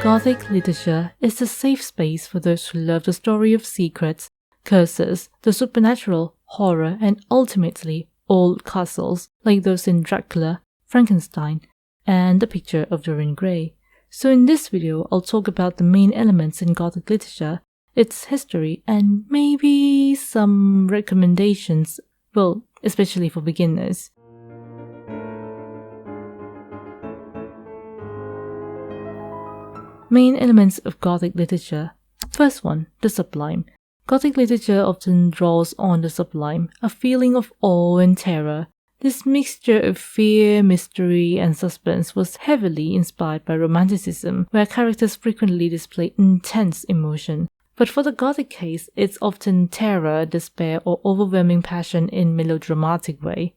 Gothic literature is a safe space for those who love the story of secrets, curses, the supernatural, horror, and ultimately old castles like those in Dracula, Frankenstein, and The Picture of Dorian Gray. So in this video, I'll talk about the main elements in Gothic literature, its history, and maybe some recommendations, well, especially for beginners. Main elements of Gothic literature. First one, the sublime. Gothic literature often draws on the sublime, a feeling of awe and terror. This mixture of fear, mystery, and suspense was heavily inspired by Romanticism, where characters frequently display intense emotion. But for the Gothic case, it's often terror, despair, or overwhelming passion in melodramatic way.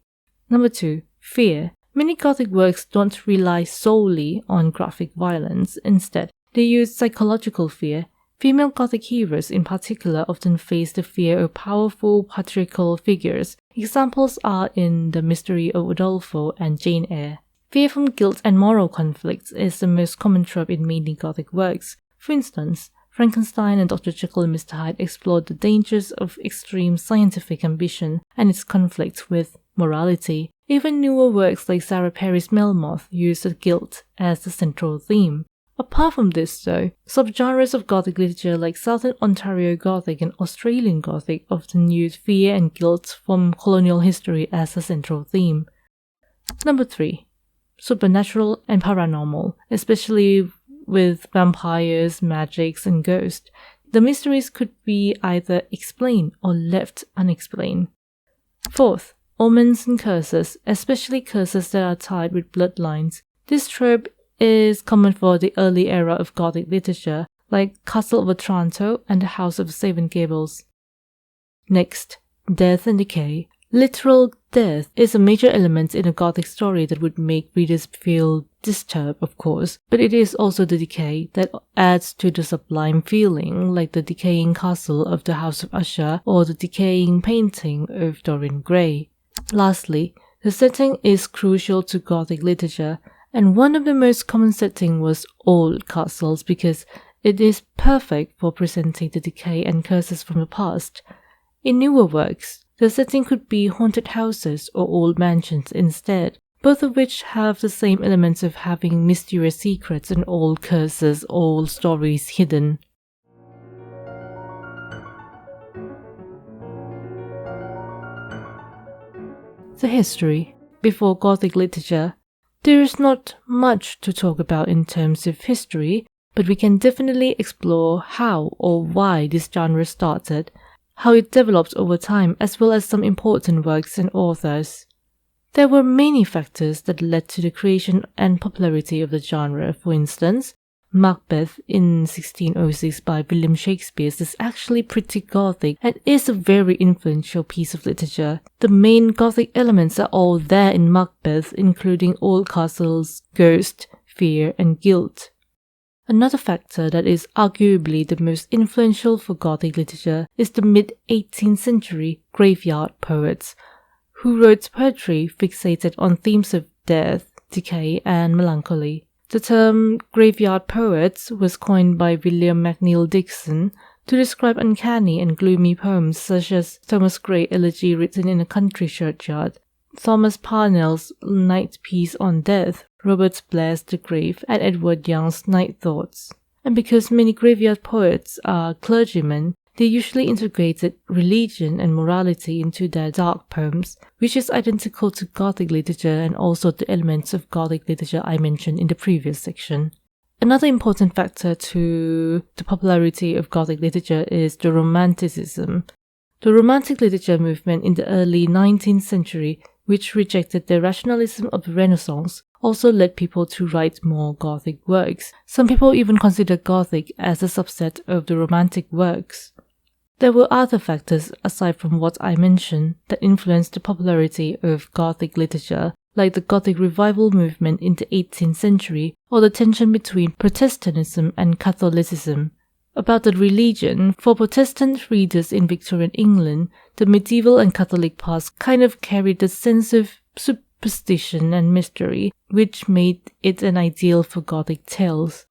Number 2, fear. Many Gothic works don't rely solely on graphic violence. Instead, they use psychological fear. Female Gothic heroes in particular often face the fear of powerful patriarchal figures. Examples are in The Mystery of Udolpho and Jane Eyre. Fear from guilt and moral conflicts is the most common trope in many Gothic works. For instance, Frankenstein and Dr. Jekyll and Mr. Hyde explored the dangers of extreme scientific ambition and its conflict with morality. Even newer works like Sarah Perry's Melmoth use the guilt as the central theme. Apart from this though, subgenres of Gothic literature like Southern Ontario Gothic and Australian Gothic often use fear and guilt from colonial history as a central theme. Number 3. Supernatural and paranormal, especially with vampires, magics, and ghosts. The mysteries could be either explained or left unexplained. Fourth, omens and curses, especially curses that are tied with bloodlines. This trope is common for the early era of Gothic literature, like Castle of Otranto and the House of Seven Gables. Next, death and decay. Literal death is a major element in a Gothic story that would make readers feel disturbed, of course, but it is also the decay that adds to the sublime feeling, like the decaying castle of the House of Usher or the decaying painting of Dorian Gray. Lastly, the setting is crucial to Gothic literature, and one of the most common settings was old castles because it is perfect for presenting the decay and curses from the past. In newer works, the setting could be haunted houses or old mansions instead, both of which have the same elements of having mysterious secrets and old curses, old stories hidden. The history. Before Gothic literature, there is not much to talk about in terms of history, but we can definitely explore how or why this genre started, how it developed over time, as well as some important works and authors. There were many factors that led to the creation and popularity of the genre. For instance, Macbeth in 1606 by William Shakespeare is actually pretty Gothic and is a very influential piece of literature. The main Gothic elements are all there in Macbeth, including old castles, ghosts, fear, and guilt. Another factor that is arguably the most influential for Gothic literature is the mid-18th century graveyard poets, who wrote poetry fixated on themes of death, decay, and melancholy. The term graveyard poets was coined by William McNeill Dixon to describe uncanny and gloomy poems such as Thomas Gray's Elegy Written in a Country Churchyard, Thomas Parnell's Night Piece on Death, Robert Blair's The Grave, and Edward Young's Night Thoughts. And because many graveyard poets are clergymen, they usually integrated religion and morality into their dark poems, which is identical to Gothic literature and also the elements of Gothic literature I mentioned in the previous section. Another important factor to the popularity of Gothic literature is the Romanticism. The Romantic literature movement in the early 19th century, which rejected the rationalism of the Renaissance, also led people to write more Gothic works. Some people even consider Gothic as a subset of the Romantic works. There were other factors aside from what I mentioned that influenced the popularity of Gothic literature, like the Gothic revival movement in the 18th century or the tension between Protestantism and Catholicism. About the religion, for Protestant readers in Victorian England, the medieval and Catholic past kind of carried a sense of superstition and mystery, which made it an ideal for Gothic tales.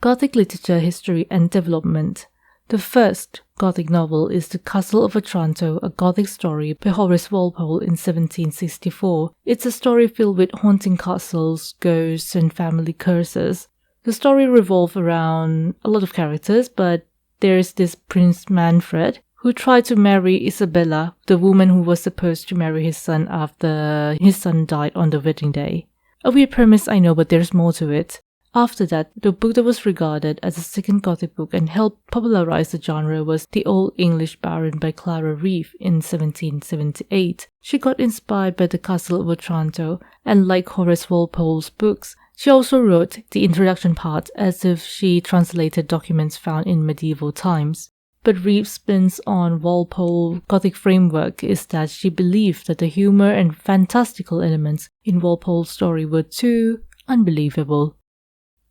Gothic Literature History and Development. The first Gothic novel is The Castle of Otranto, a Gothic story by Horace Walpole in 1764. It's a story filled with haunting castles, ghosts, and family curses. The story revolves around a lot of characters, but there's this Prince Manfred who tried to marry Isabella, the woman who was supposed to marry his son after his son died on the wedding day. A weird premise, I know, but there's more to it. After that, the book that was regarded as the second Gothic book and helped popularize the genre was The Old English Baron by Clara Reeve in 1778. She got inspired by The Castle of Otranto, and like Horace Walpole's books, she also wrote the introduction part as if she translated documents found in medieval times. But Reeve's spins on Walpole's Gothic framework is that she believed that the humor and fantastical elements in Walpole's story were too unbelievable.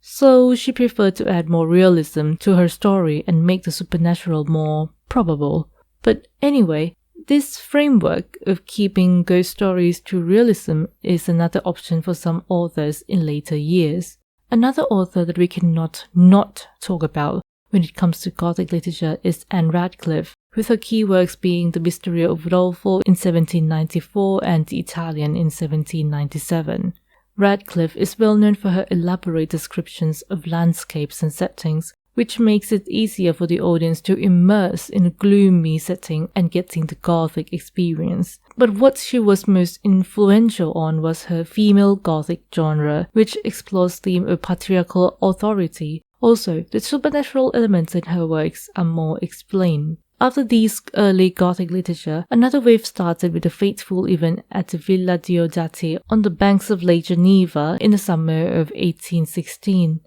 So she preferred to add more realism to her story and make the supernatural more probable. But anyway, this framework of keeping ghost stories to realism is another option for some authors in later years. Another author that we cannot not talk about when it comes to Gothic literature is Anne Radcliffe, with her key works being The Mystery of Udolpho in 1794 and The Italian in 1797. Radcliffe is well known for her elaborate descriptions of landscapes and settings, which makes it easier for the audience to immerse in a gloomy setting and getting the Gothic experience. But what she was most influential on was her female Gothic genre, which explores the theme of patriarchal authority. Also, the supernatural elements in her works are more explained. After these early Gothic literature, another wave started with the fateful event at the Villa Diodati on the banks of Lake Geneva in the summer of 1816.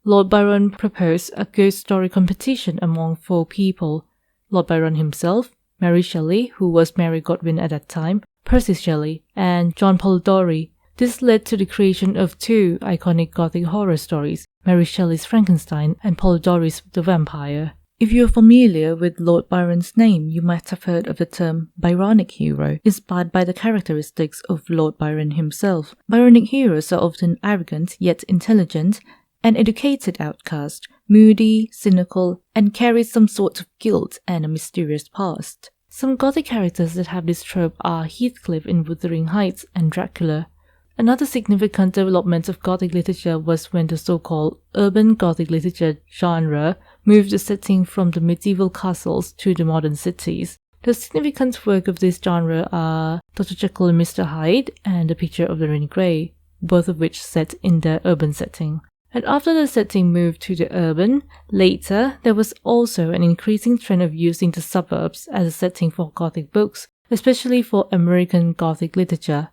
Lord Byron proposed a ghost story competition among 4 people: Lord Byron himself, Mary Shelley, who was Mary Godwin at that time, Percy Shelley, and John Polidori. This led to the creation of 2 iconic Gothic horror stories, Mary Shelley's Frankenstein and Polidori's The Vampire. If you're familiar with Lord Byron's name, you might have heard of the term Byronic hero, inspired by the characteristics of Lord Byron himself. Byronic heroes are often arrogant yet intelligent, an educated outcast, moody, cynical, and carry some sort of guilt and a mysterious past. Some Gothic characters that have this trope are Heathcliff in Wuthering Heights and Dracula. Another significant development of Gothic literature was when the so-called urban Gothic literature genre moved the setting from the medieval castles to the modern cities. The significant work of this genre are Dr. Jekyll and Mr. Hyde and The Picture of Dorian Gray, both of which set in the urban setting. And after the setting moved to the urban, later there was also an increasing trend of using the suburbs as a setting for Gothic books, especially for American Gothic literature.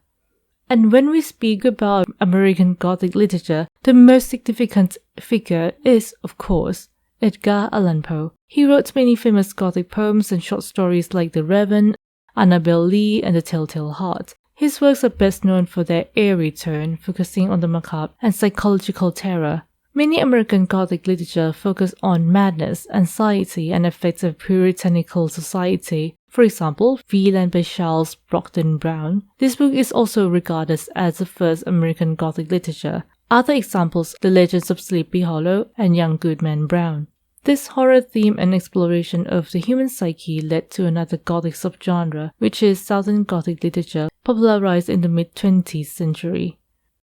And when we speak about American Gothic literature, the most significant figure is, of course, Edgar Allan Poe. He wrote many famous Gothic poems and short stories like The Raven, Annabel Lee, and The Telltale Heart. His works are best known for their airy tone, focusing on the macabre and psychological terror. Many American Gothic literature focus on madness, anxiety, and effects of puritanical society. For example, Wieland by Charles Brockden Brown. This book is also regarded as the first American Gothic literature. Other examples, The Legends of Sleepy Hollow and Young Goodman Brown. This horror theme and exploration of the human psyche led to another Gothic subgenre, which is Southern Gothic literature, popularized in the mid-20th century.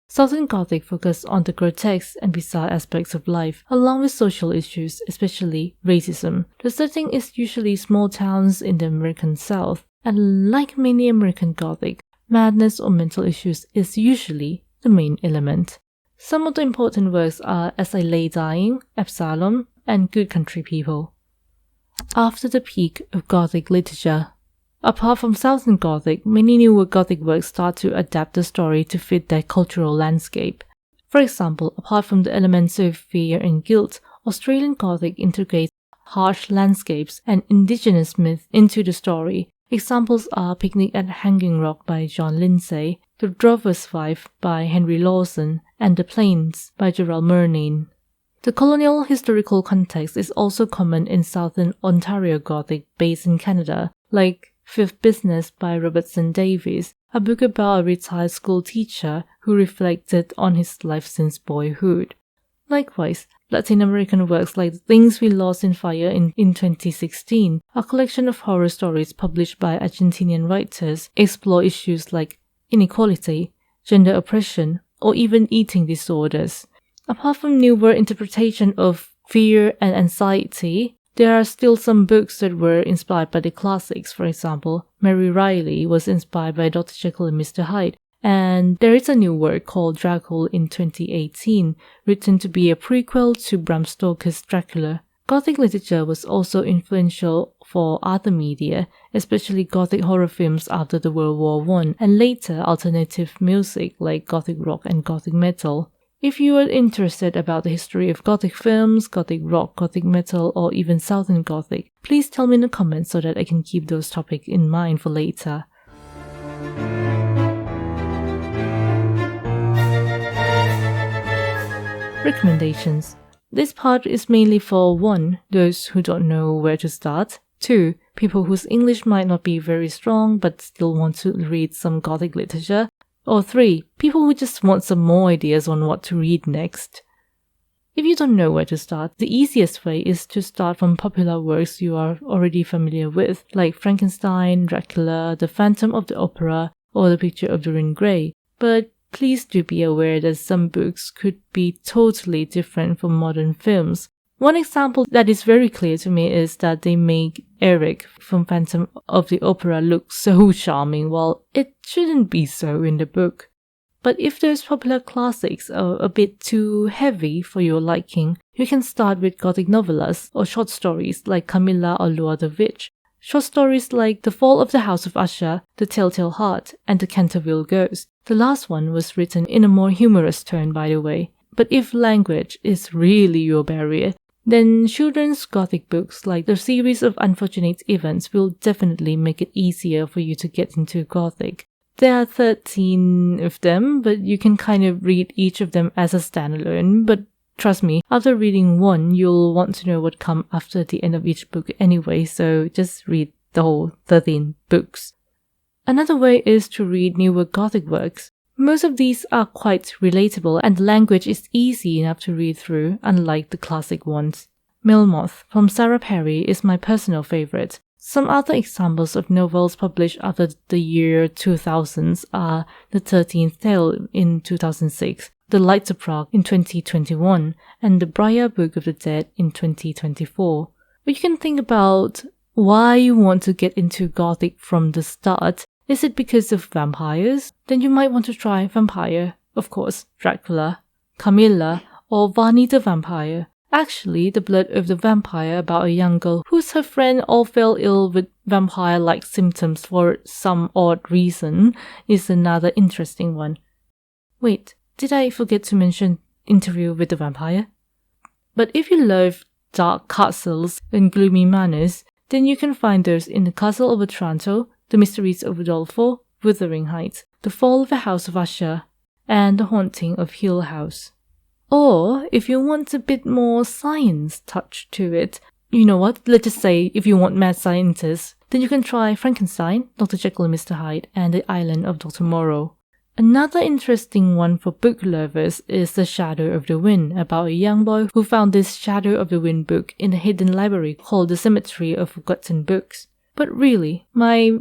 Southern Gothic focused on the grotesque and bizarre aspects of life, along with social issues, especially racism. The setting is usually small towns in the American South, and like many American Gothic, madness or mental issues is usually the main element. Some of the important works are As I Lay Dying, Absalom, and Good Country People. After the peak of Gothic literature, apart from Southern Gothic, many newer Gothic works start to adapt the story to fit their cultural landscape. For example, apart from the elements of fear and guilt, Australian Gothic integrates harsh landscapes and indigenous myth into the story. Examples are Picnic at Hanging Rock by John Lindsay, The Drover's Wife by Henry Lawson, and The Plains by Gerald Murnane. The colonial historical context is also common in Southern Ontario Gothic based in Canada, like Fifth Business by Robertson Davies, a book about a retired school teacher who reflected on his life since boyhood. Likewise, Latin American works like Things We Lost in Fire in 2016, a collection of horror stories published by Argentinian writers, explore issues like inequality, gender oppression, or even eating disorders. Apart from newer interpretation of fear and anxiety, there are still some books that were inspired by the classics. For example, Mary Riley was inspired by Dr. Jekyll and Mr. Hyde, and there is a new work called Dracula in 2018, written to be a prequel to Bram Stoker's Dracula. Gothic literature was also influential for other media, especially Gothic horror films after the World War I, and later alternative music like Gothic rock and Gothic metal. If you are interested about the history of Gothic films, Gothic rock, Gothic metal, or even Southern Gothic, please tell me in the comments so that I can keep those topics in mind for later. Recommendations. This part is mainly for 1. Those who don't know where to start, 2. People whose English might not be very strong but still want to read some Gothic literature, or 3. People who just want some more ideas on what to read next. If you don't know where to start, the easiest way is to start from popular works you are already familiar with, like Frankenstein, Dracula, The Phantom of the Opera, or The Picture of Dorian Gray. But please do be aware that some books could be totally different from modern films. One example that is very clear to me is that they make Eric from Phantom of the Opera look so charming, while it shouldn't be so in the book. But if those popular classics are a bit too heavy for your liking, you can start with Gothic novellas or short stories like Camilla or Lure the Witch. Short stories like The Fall of the House of Usher, The Telltale Heart, and The Canterville Ghost. The last one was written in a more humorous tone, by the way. But if language is really your barrier, then children's Gothic books like the series of Unfortunate Events will definitely make it easier for you to get into Gothic. There are 13 of them, but you can kind of read each of them as a standalone. But trust me, after reading one, you'll want to know what comes after the end of each book anyway, so just read the whole 13 books. Another way is to read newer Gothic works. Most of these are quite relatable and the language is easy enough to read through, unlike the classic ones. Melmoth from Sarah Perry is my personal favorite. Some other examples of novels published after the year 2000s are The 13th Tale in 2006, The Lights of Prague in 2021, and The Briar Book of the Dead in 2024. But you can think about why you want to get into Gothic from the start. Is it because of vampires? Then you might want to try Vampire, of course, Dracula, Camilla, or Varney the Vampire. Actually, The Blood of the Vampire, about a young girl whose her friend all fell ill with vampire-like symptoms for some odd reason, is another interesting one. Wait, did I forget to mention Interview with the Vampire? But if you love dark castles and gloomy manners, then you can find those in The Castle of Otranto, The Mysteries of Udolpho, Wuthering Heights, The Fall of the House of Usher, and The Haunting of Hill House. Or, if you want a bit more science touch to it, you know what, let's just say if you want mad scientists, then you can try Frankenstein, Dr. Jekyll and Mr. Hyde, and The Island of Dr. Moreau. Another interesting one for book lovers is The Shadow of the Wind, about a young boy who found this Shadow of the Wind book in a hidden library called The Cemetery of Forgotten Books. But really, my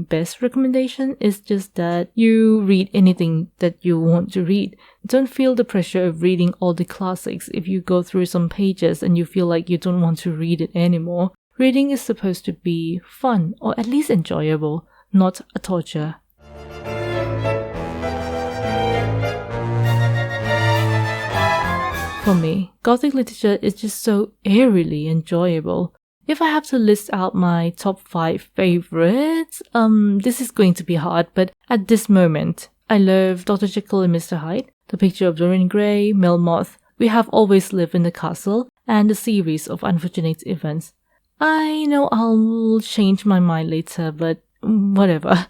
best recommendation is just that you read anything that you want to read. Don't feel the pressure of reading all the classics if you go through some pages and you feel like you don't want to read it anymore. Reading is supposed to be fun, or at least enjoyable, not a torture. For me, Gothic literature is just so eerily enjoyable. If I have to list out my top 5 favorites, this is going to be hard, but at this moment, I love Dr. Jekyll and Mr. Hyde, The Picture of Dorian Gray, Melmoth, We Have Always Lived in the Castle, and the series of Unfortunate Events. I know I'll change my mind later, but whatever.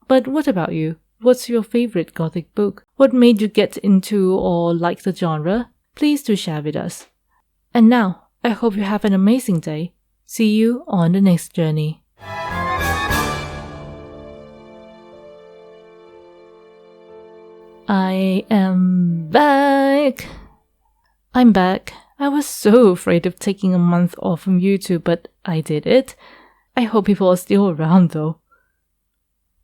But what about you? What's your favorite Gothic book? What made you get into or like the genre? Please do share with us. And now, I hope you have an amazing day. See you on the next journey. I am back. I'm back. I was so afraid of taking a month off from YouTube, but I did it. I hope people are still around though.